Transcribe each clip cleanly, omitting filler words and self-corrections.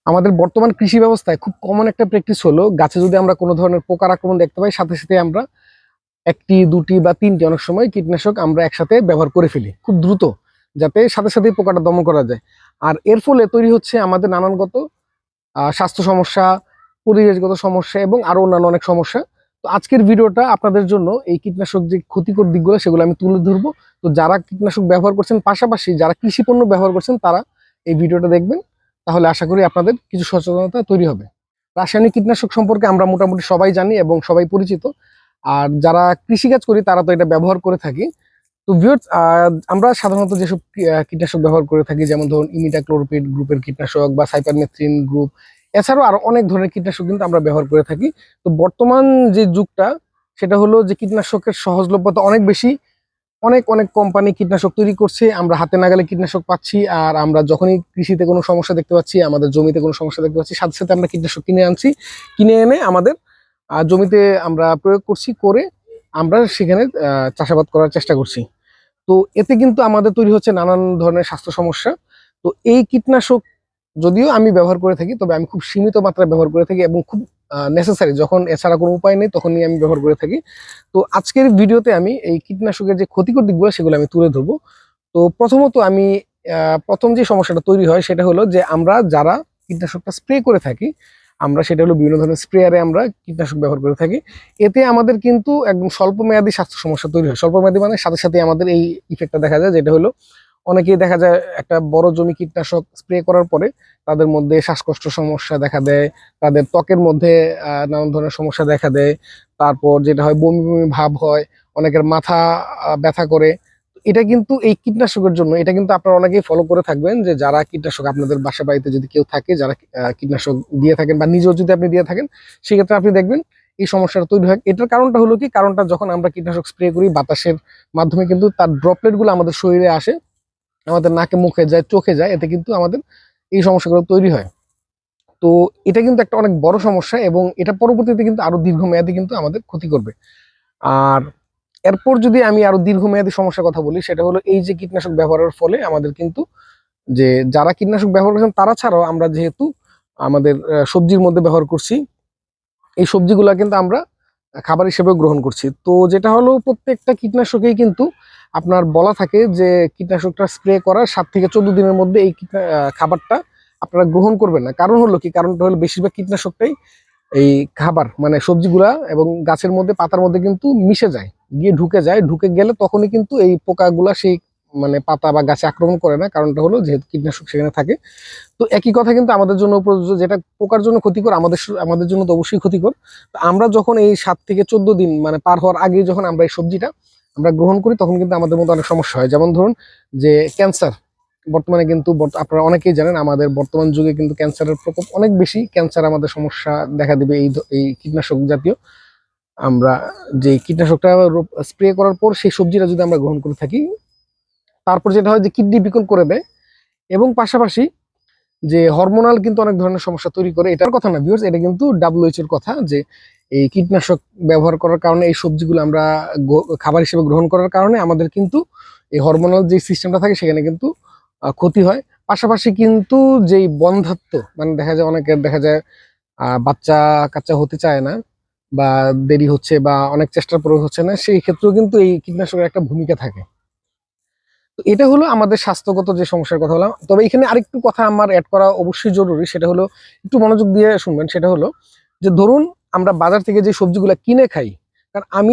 আমাদের বর্তমান কৃষি ব্যবস্থায় খুব কমন একটা প্র্যাকটিস হলো গাছে যদি আমরা কোনো ধরনের পোকার আক্রমণ দেখতে পাই সাথে সাথে আমরা একটি দুটি বা তিনটি অনেক সময় কীটনাশক আমরা একসাথে ব্যবহার করে ফেলি খুব দ্রুত, যাতে সাথে সাথে পোকাটা দমন করা যায়। আর এর ফলে তৈরি হচ্ছে আমাদের নানানগত স্বাস্থ্য সমস্যা, পরিবেশগত সমস্যা এবং আরো অন্যান্য অনেক সমস্যা। তো আজকের ভিডিওটা আপনাদের জন্য এই কীটনাশক যে ক্ষতিকর দিকগুলো সেগুলো আমি তুলে ধরবো। তো যারা কীটনাশক ব্যবহার করছেন, পাশাপাশি যারা কৃষি পণ্য ব্যবহার করছেন, তারা এই ভিডিওটা দেখবেন। তাহলে আশা করি আপনাদের কিছু সচেতনতা তৈরি হবে। রাসায়নিক কীটনাশক সম্পর্কে আমরা মোটামুটি সবাই জানি এবং সবাই পরিচিত। আর যারা কৃষিকাজ করি তারা তো এটা ব্যবহার করে থাকি। তো ভিউয়ার্স, আমরা সাধারণত যেসব কীটনাশক ব্যবহার করে থাকি, যেমন ধরুন ইমিডাক্লোরপিড গ্রুপের কীটনাশক বা সাইপারমেথ্রিন গ্রুপ, এছাড়াও আরো অনেক ধরনের কীটনাশক কিন্তু আমরা ব্যবহার করে থাকি। তো বর্তমান যে যুগটা, সেটা হলো যে কীটনাশকের সহজলভ্যতা অনেক বেশি। অনেক অনেক কোম্পানি কীটনাশক তৈরি করছে, আমরা হাতে নাগালে কীটনাশক পাচ্ছি। আর আমরা যখনই কৃষিতে কোনো সমস্যা দেখতে পাচ্ছি, আমাদের জমিতে কোনো সমস্যা দেখতে পাচ্ছি, সাথে সাথে আমরা কীটনাশক কিনে আনছি, কিনে এনে আমাদের জমিতে আমরা প্রয়োগ করছি, করে আমরা সেখানে চাষাবাদ করার চেষ্টা করছি। তো এতে কিন্তু আমাদের তৈরি হচ্ছে নানান ধরনের স্বাস্থ্য সমস্যা। তো এই কীটনাশক যদিও আমি ব্যবহার করে থাকি, তবে আমি খুব সীমিত মাত্রায় ব্যবহার করে থাকি এবং খুব নেসেসারি, যখন এছাড়া কোনো উপায় নেই তখনই আমি ব্যবহার করে থাকি। তো আজকের ভিডিওতে আমি এই কীটনাশকের যে ক্ষতিকর দিকগুলো সেগুলো আমি তুলে ধরবো। তো প্রথমত আমি প্রথম যে সমস্যাটা তৈরি হয় সেটা হলো যে আমরা যারা কীটনাশকটা স্প্রে করে থাকি, আমরা সেটা হলো বিভিন্ন ধরনের স্প্রেয়ারে আমরা কীটনাশক ব্যবহার করে থাকি। এতে আমাদের কিন্তু একদম স্বল্প মেয়াদী স্বাস্থ্য সমস্যা তৈরি হয়। স্বল্প মেয়াদী মানে সাথে সাথে আমাদের এই ইফেক্টটা দেখা যায়, যেটা হলো অনেকেই দেখা যায় একটা বড় জমি কীটনাশক স্প্রে করার পরে তাদের মধ্যে শ্বাসকষ্ট সমস্যা দেখা দেয়, তাদের ত্বকের মধ্যে নানান ধরনের সমস্যা দেখা দেয়। তারপর যেটা হয় বমি বমি ভাব হয়, অনেকের মাথা ব্যথা করে। এটা কিন্তু এই কীটনাশকের জন্য, এটা কিন্তু আপনারা অনেকেই ফলো করে থাকবেন, যে যারা কীটনাশক আপনাদের বাসা বাড়িতে যদি কেউ থাকে যারা কীটনাশক দিয়ে থাকেন বা নিজেও যদি আপনি দিয়ে থাকেন, সেক্ষেত্রে আপনি দেখবেন এই সমস্যাটা তৈরি হয়। এটার কারণটা হলো কি, কারণটা যখন আমরা কীটনাশক স্প্রে করি বাতাসের মাধ্যমে কিন্তু তার ড্রপলেট গুলো আমাদের শরীরে আসে, আমাদের নাকে মুখে যায়, চোখে যায়, এতে কিন্তু আমাদের এই সমস্যাগুলো তৈরি হয়। তো এটা কিন্তু একটা অনেক বড় সমস্যা এবং এটা পরবর্তীতে কিন্তু আরো দীর্ঘমেয়াদী কিন্তু আমাদের ক্ষতি করবে। আর এরপর যদি আমি আরো দীর্ঘমেয়াদী সমস্যার কথা বলি, সেটা হলো এই যে কীটনাশক ব্যবহারের ফলে আমাদের কিন্তু, যে যারা কীটনাশক ব্যবহার করছেন তারা ছাড়াও আমরা যেহেতু আমাদের সবজির মধ্যে ব্যবহার করছি, এই সবজিগুলা কিন্তু আমরা খাবার হিসেবে গ্রহণ করছি। তো যেটা হলো প্রত্যেকটা কীটনাশকেই কিন্তু আপনার বলা থাকে যে কীটনাশকটা স্প্রে করার 7 থেকে 14 দিনের মধ্যে এই খাবারটা আপনারা গ্রহণ করবেন না। কারণ হলো কি, কারণটা হলো বেশিরভাগ কীটনাশকটাই এই খাবার মানে সবজিগুলা এবং গাছের মধ্যে পাতার মধ্যে কিন্তু মিশে যায়, গিয়ে ঢুকে যায়, ঢুকে গেলে তখনই কিন্তু এই পোকাগুলা সেই মানে পাতা বা গাছে আক্রমণ করে না। কারণটা হলো যেহেতু কীটনাশক সেখানে থাকে। তো একই কথা কিন্তু আমাদের জন্য প্রযোজ্য, যেটা পোকার জন্য ক্ষতিকর আমাদের জন্য তো অবশ্যই ক্ষতিকর। তো আমরা যখন এই 7 থেকে 14 দিন মানে পার হওয়ার আগে যখন আমরা এই সবজিটা আমরা গ্রহণ করি, তখন কিন্তু আমাদের মধ্যে অনেক সমস্যা হয়। যেমন ধরুন যে ক্যান্সার, বর্তমানে কিন্তু আপনারা অনেকেই জানেন আমাদের বর্তমান যুগে কিন্তু ক্যান্সারের প্রকোপ অনেক বেশি। ক্যান্সার আমাদের সমস্যা দেখা দিবে এই কীটনাশক জাতীয়, আমরা যে কীটনাশকটা স্প্রে করার পর সেই সবজিটা যদি আমরা গ্রহণ করে থাকি, তারপর যেটা হয় যে কিডনি বিকল করে দেয় এবং পাশাপাশি যে হরমোনাল কিন্তু অনেক ধরনের সমস্যা তৈরি করে। এটার কথা না ভিউয়ার্স, এটা কিন্তু WHO এর কথা, যে এই কীটনাশক ব্যবহার করার কারণে এই সবজিগুলো আমরা খাবার হিসেবে গ্রহণ করার কারণে আমাদের কিন্তু এই হরমোনাল যে সিস্টেমটা থাকে সেখানে কিন্তু ক্ষতি হয়। পাশাপাশি কিন্তু যেই বন্ধ্যাত্ব মানে দেখা যায় অনেকের দেখা যায় বাচ্চা কাচ্চা হতে চায় না বা দেরি হচ্ছে বা অনেক চেষ্টার পরেও হচ্ছে না, সেই ক্ষেত্রেও কিন্তু এই কীটনাশকের একটা ভূমিকা থাকে। তো এটা হলো আমাদের স্বাস্থ্যগত যে সমস্যার কথা বললাম। তবে এখানে আরেকটু কথা আমার অ্যাড করা অবশ্যই জরুরি, সেটা হলো একটু মনোযোগ দিয়ে শুনবেন। সেটা হলো যে ধরুন আমরা বাজার থেকে যে সবজিগুলা কিনে খাই, কারণ আমি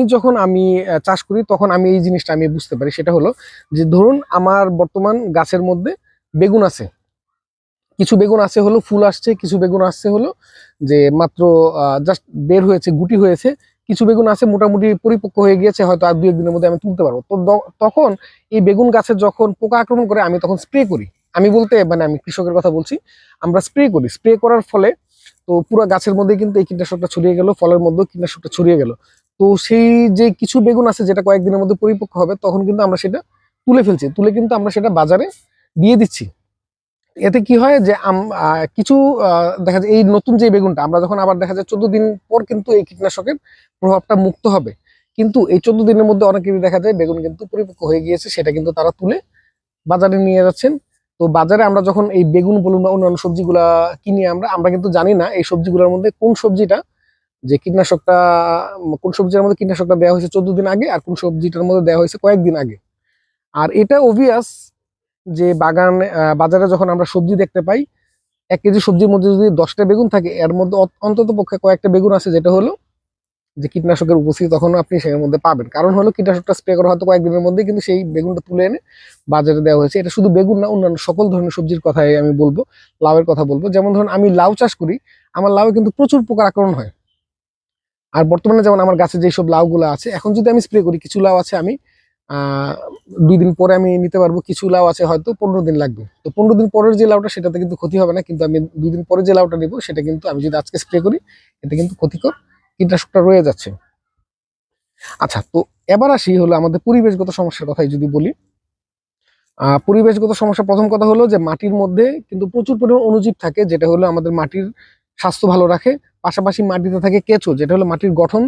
চাষ করি তখন আমি এই জিনিসটা আমি বুঝতে পারি। সেটা হলো যে ধরুন আমার বর্তমান গাছের মধ্যে বেগুন আছে, কিছু বেগুন আছে হলো ফুল আসছে, কিছু বেগুন আসছে হলো যে মাত্র জাস্ট বের হয়েছে, গুটি হয়েছে। কিছু বেগুন আছে মোটামুটি পরিপক্ক হয়ে গিয়েছে, হয়তো আর 2-1 দিনের মধ্যে আমি তুলতে পারবো। তো তখন এই বেগুন গাছে যখন পোকা আক্রমণ করে আমি তখন স্প্রে করি। আমি বলতে মানে আমি কৃষকের কথা বলছি। আমরা স্প্রে করি, স্প্রে করার ফলে তো পুরো গাছের মধ্যে কিন্তু এই কীটনাশকটা ছড়িয়ে গেল, ফলের মধ্যেও কীটনাশকটা ছড়িয়ে গেল। তো সেই যে কিছু বেগুন আছে যেটা কয়েকদিনের মধ্যে পরিপক্ক হবে, তখন কিন্তু আমরা সেটা তুলে ফেলছি, তুলে কিন্তু আমরা সেটা বাজারে দিয়ে দিচ্ছি। এতে কি হয় যে কিছু দেখা যায় এই নতুন যে বেগুনটা আমরা যখন আবার দেখা যায় 14 দিন পর কিন্তু এই কীটনাশকের প্রভাবটা মুক্ত হবে, কিন্তু এই 14 দিনের মধ্যে অনেকেরই দেখা যায় বেগুন কিন্তু পরিপক্ক হয়ে গিয়েছে, সেটা কিন্তু তারা তুলে বাজারে নিয়ে যাচ্ছেন, তো বাজারে আমরা যখন এই বেগুন বলুন বা অন্যান্য সবজিগুলা কিনি আমরা কিন্তু জানি না এই সবজিগুলোর মধ্যে কোন সবজিটা যে কীটনাশকটা, কোন সবজির মধ্যে কীটনাশকটা দেওয়া হয়েছে 14 দিন আগে আর কোন সবজিটার মধ্যে দেওয়া হয়েছে কয়েকদিন আগে। আর এটা অবভিয়াস যে বাজারে যখন আমরা সবজি দেখতে পাই, 1 কেজি সবজির মধ্যে যদি 10টা বেগুন থাকে, এর মধ্যে অন্তত পক্ষে কয়েকটা বেগুন আছে যেটা হলো যে কীটনাশকের উপস্থিতি তখন আপনি সেটার মধ্যে পাবেন। কারণ হলো কীটনাশকটা স্প্রে করা হয়তো কয়েকদিনের মধ্যে, কিন্তু সেই বেগুনটা তুলে এনে বাজারে দেওয়া হয়েছে। এটা শুধু বেগুন না, অন্যান্য সকল ধরনের সবজির কথাই আমি বলবো, লাউয়ের কথা বলবো। যেমন ধরুন আমি লাউ চাষ করি, আমার লাউয়ে কিন্তু প্রচুর পোকার আক্রমণ হয়। আর বর্তমানে যেমন আমার গাছে যেসব লাউগুলো আছে, এখন যদি আমি স্প্রে করি, কিছু লাউ আছে আমি 2 দিন পরে আমি নিতে পারবো, কিছু লাউ আছে হয়তো 15 দিন লাগবে। তো 15 দিন পরের যে লাউটা সেটাতে কিন্তু ক্ষতি হবে না, কিন্তু আমি 2 দিন পরে যে লাউটা নিবো সেটা কিন্তু আমি যদি আজকে স্প্রে করি, এটা কিন্তু ক্ষতিকর কীটনাশকটা রয়ে যাচ্ছে। আচ্ছা, তো এবার আসি হলো আমাদের পরিবেশগত সমস্যার কথাই যদি বলি। পরিবেশগত সমস্যা, প্রথম কথা হলো যে মাটির মধ্যে কিন্তু প্রচুর পরিমাণ অণুজীব থাকে, যেটা হলো আমাদের মাটির স্বাস্থ্য ভালো রাখে। পাশাপাশি মাটিতে থাকে কেঁচো, যেটা হলো মাটির গঠন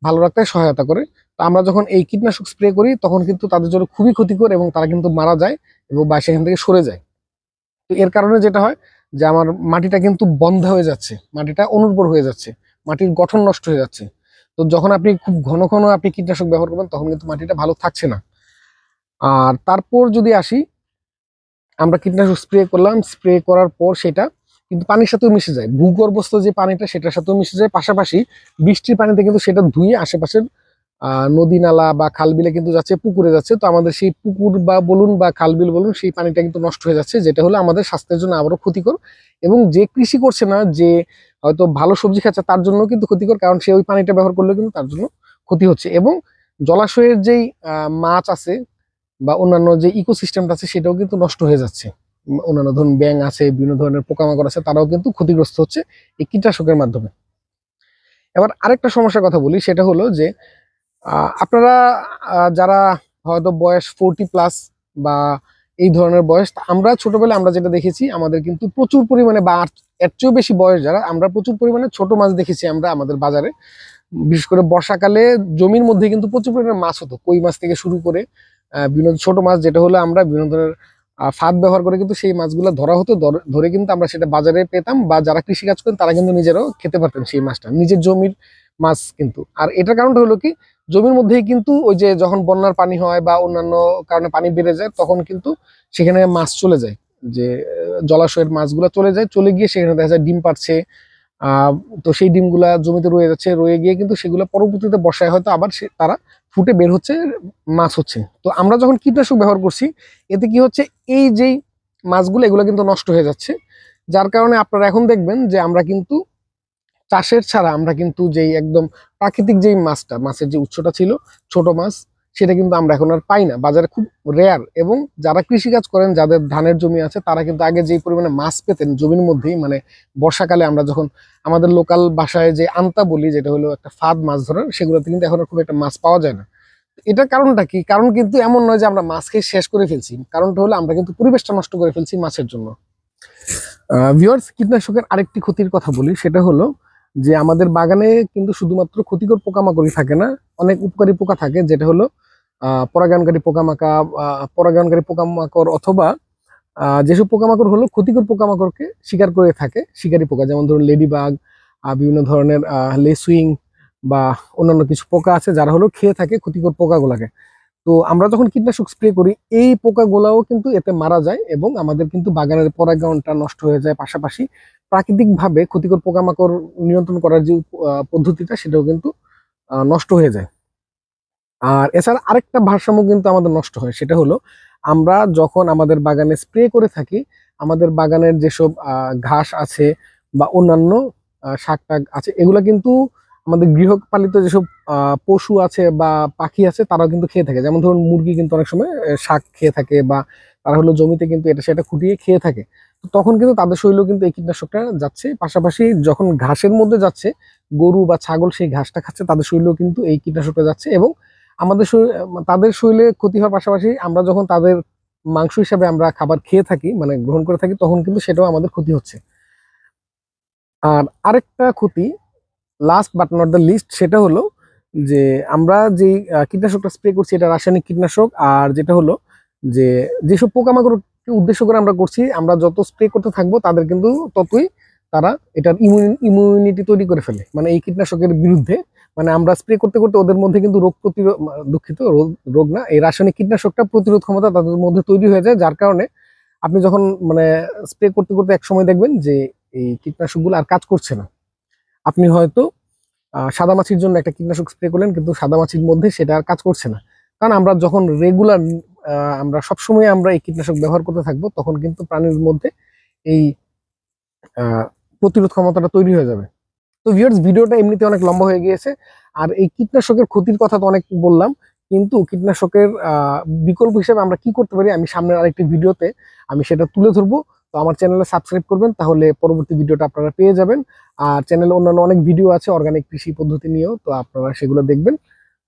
ভালো রাখতে সহায়তা করে। তো আমরা যখন এই কীটনাশক স্প্রে করি তখন কিন্তু তাদের জন্য খুবই ক্ষতিকর এবং তারা কিন্তু মারা যায় এবং বা সেখান থেকে সরে যায়। তো এর কারণে যেটা হয় যে আমার মাটিটা কিন্তু বন্ধ হয়ে যাচ্ছে, মাটিটা অনুর্বর হয়ে যাচ্ছে, মাটির গঠন নষ্ট হয়ে যাচ্ছে। তো যখন আপনি খুব ঘন ঘন আপনি কীটনাশক ব্যবহার করবেন তখন কিন্তু মাটিটা ভালো থাকছে না। আর তারপর যদি আসি, আমরা কীটনাশক স্প্রে করলাম, স্প্রে করার পর সেটা কিন্তু পানির সাথেও মিশে যায়, ভূগর্ভস্থ যে পানিটা সেটার সাথেও মিশে যায়। পাশাপাশি বৃষ্টির পানিতে কিন্তু সেটা ধুয়ে আশেপাশের নদী নালা বা খাল বিলে কিন্তু যাচ্ছে, পুকুরে যাচ্ছে। তো আমাদের সেই পুকুর বা বলুন বা খাল বিল বলুন, সেই পানিটা কিন্তু নষ্ট হয়ে যাচ্ছে, যেটা হলো আমাদের স্বাস্থ্যের জন্য আবারও ক্ষতিকর। এবং যে কৃষি করছে না, যে হয়তো ভালো সবজি খাচ্ছে, তার জন্য কিন্তু ক্ষতিকর, কারণ সে ওই পানিটা ব্যবহার করলে কিন্তু তার জন্য ক্ষতি হচ্ছে। এবং জলাশয়ের যেই মাছ আছে বা অন্যান্য যে ইকোসিস্টেমটা আছে সেটাও কিন্তু নষ্ট হয়ে যাচ্ছে। অন্যান্য ধরুন ব্যাঙ আছে, বিভিন্ন ধরনের পোকামাকড় আছে, তারাও কিন্তু ক্ষতিগ্রস্ত হচ্ছে এই কীটনাশকের মাধ্যমে। এবার আরেকটা সমস্যার কথা বলি, সেটা হলো যে আপনারা যারা হয়তো বয়স 40+ বা এই ধরনের বয়স, আমরা ছোটবেলায় আমরা যেটা দেখেছি, আমাদের কিন্তু প্রচুর পরিমাণে বা এর চেয়েও বেশি বয়স যারা, আমরা প্রচুর পরিমাণে ছোট মাছ দেখেছি আমরা আমাদের বাজারে। বিশেষ করে বর্ষাকালে জমির মধ্যে কিন্তু প্রচুর পরিমাণে মাছ হতো, কই মাছ থেকে শুরু করে বিভিন্ন ছোট মাছ, যেটা হলো আমরা বিভিন্ন ধরনের ফাঁদ ব্যবহার করে কিন্তু সেই মাছগুলো ধরা হতো। ধরে কিন্তু আমরা সেটা বাজারে পেতাম, বা যারা কৃষিকাজ করেন তারা কিন্তু নিজেরাও খেতে পারতেন সেই মাছটা, নিজের জমির মাছ কিন্তু। আর এটার কারণটা হলো কি, জমির মধ্যেই কিন্তু ওই যে যখন বন্যার পানি হয় বা অন্যান্য কারণে পানি বেড়ে যায়, তখন কিন্তু সেখানে মাছ চলে যায়, যে জলাশয়ের মাছগুলো চলে যায়, চলে গিয়ে সেখানে দেখা যায় ডিম পাড়ছে। আহ তো সেই ডিমগুলা জমিতে রয়ে যাচ্ছে, রয়ে গিয়ে কিন্তু সেগুলো পরবর্তীতে বর্ষায় হয়তো আবার তারা ফুটে বের হচ্ছে, মাছ হচ্ছে। তো আমরা যখন কীটনাশক ব্যবহার করছি, এতে কি হচ্ছে, এই যেই মাছগুলো এগুলো কিন্তু নষ্ট হয়ে যাচ্ছে। যার কারণে আপনারা এখন দেখবেন যে আমরা কিন্তু চাষের ছাড়া আমরা কিন্তু যেই একদম প্রাকৃতিক যেই মাছটা, মাছের যে উৎসটা ছিল ছোট মাছ, সেটা কিন্তু আমরা এখন আর পাই না, বাজারে খুব রেয়ার। এবং যারা কৃষিকাজ করেন, যাদের ধানের জমি আছে, তারা কিন্তু আগে যেই পরিমাণে মাছ পেতেন জমির মধ্যেই, মানে বর্ষাকালে আমরা যখন আমাদের লোকাল ভাষায় যে আন্তা বলি, যেটা হলো একটা ফাঁদ মাছ ধরার, সেগুলোতে কিন্তু এখন আর খুব একটা মাছ পাওয়া যায় না। এটার কারণটা কি? কারণ কিন্তু এমন নয় যে আমরা মাছ খেয়ে শেষ করে ফেলছি, কারণটা হলো আমরা কিন্তু পরিবেশটা নষ্ট করে ফেলছি মাছের জন্য। ভিউয়ার্স, কীটনাশকের আরেকটি ক্ষতির কথা বলি, সেটা হলো যে আমাদের বাগানে কিন্তু শুধুমাত্র ক্ষতিকর পোকামাকড়ই থাকে না, অনেক উপকারী পোকা থাকে, যেটা হলো পরাগায়নকারী পরাগায়নকারী পোকামাকড়, অথবা যেসব পোকামাকড় হলো ক্ষতিকর পোকামাকড়কে শিকার করে থাকে, শিকারী পোকা, যেমন ধরুন লেডিবাগ, বিভিন্ন ধরনের লেসুইং বা অন্যান্য কিছু পোকা আছে যারা হলো খেয়ে থাকে ক্ষতিকর পোকাগুলাকে। তো আমরা যখন কীটনাশক স্প্রে করি, এই পোকাগুলাও কিন্তু এতে মারা যায় এবং আমাদের কিন্তু বাগানের পরাগায়নটা নষ্ট হয়ে যায়। পাশাপাশি প্রাকৃতিকভাবে ক্ষতিকর পোকামাকড় নিয়ন্ত্রণ করার যে পদ্ধতিটা, সেটাও কিন্তু নষ্ট হয়ে যায়। আর এছাড়া আরেকটা ভারসাম্য কিন্তু আমাদের নষ্ট হয়, সেটা হলো আমরা যখন আমাদের বাগানে স্প্রে করে থাকি, আমাদের বাগানের যেসব ঘাস আছে বা অন্যান্য শাক টাক আছে, এগুলা কিন্তু আমাদের গৃহপালিত যেসব পশু আছে বা পাখি আছে, তারাও কিন্তু খেয়ে থাকে। যেমন ধরুন মুরগি কিন্তু অনেক সময় শাক খেয়ে থাকে, বা তারা হলো জমিতে কিন্তু এটা সেটা খুঁটিয়ে খেয়ে থাকে। তো তখন কিন্তু তাদের শরীরেও কিন্তু এই কীটনাশকটা যাচ্ছে। পাশাপাশি যখন ঘাসের মধ্যে যাচ্ছে, গরু বা ছাগল সেই ঘাসটা খাচ্ছে, তাদের শরীরেও কিন্তু এই কীটনাশকটা যাচ্ছে। এবং আমাদের তাদের শরীরে ক্ষতি হওয়ার পাশাপাশি আমরা যখন তাদের মাংস হিসাবে আমরা খাবার খেয়ে থাকি, মানে গ্রহণ করে থাকি, তখন কিন্তু সেটাও আমাদের ক্ষতি হচ্ছে। আর আরেকটা ক্ষতি, last but not the least, সেটা হলো যে আমরা যে কীটনাশকটা স্প্রে করছি, এটা রাসায়নিক কীটনাশক। আর যেটা হলো যে যেসব পোকামাকড় উদ্দেশ্য করে আমরা করছি, আমরা যত স্প্রে করতে থাকবো তাদের কিন্তু ততই তারা এটার ইমিউনিটি তৈরি করে ফেলে, মানে এই কীটনাশকের বিরুদ্ধে। মানে আমরা স্প্রে করতে করতে ওদের মধ্যে কিন্তু রোগ প্রতিরোধ, দুঃখিত, রোগ না, এই রাসায়নিক কীটনাশকটা প্রতিরোধ ক্ষমতা তাদের মধ্যে তৈরি হয়ে যায়, যার কারণে আপনি যখন মানে স্প্রে করতে করতে এক সময় দেখবেন যে এই কীটনাশকগুলো আর কাজ করছে না। আপনি হয়তো সাদামাছির জন্য একটা কীটনাশক স্প্রে করলেন, কিন্তু সাদামাছির মধ্যে সেটা আর কাজ করছে না। কারণ আমরা যখন রেগুলার, আমরা সবসময় আমরা এই কীটনাশক ব্যবহার করতে থাকবো, তখন কিন্তু প্রাণীর মধ্যে এই প্রতিরোধ ক্ষমতাটা তৈরি হয়ে যাবে। তো ভিউয়ার্স, ভিডিওটা এমনিতে অনেক লম্বা হয়ে গিয়েছে, আর এই কীটনাশকের ক্ষতির কথা তো অনেক বললাম, কিন্তু কীটনাশকের বিকল্প হিসেবে আমরা কি করতে পারি আমি সামনের আরেকটি ভিডিওতে আমি সেটা তুলে ধরবো। তো আমার চ্যানেলে সাবস্ক্রাইব করবেন, তাহলে পরবর্তী ভিডিওটা আপনারা পেয়ে যাবেন। আর চ্যানেলে অন্যান্য অনেক ভিডিও আছে অর্গানিক কৃষি পদ্ধতি নিয়েও, তো আপনারা সেগুলো দেখবেন।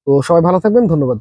তো সবাই ভালো থাকবেন, ধন্যবাদ।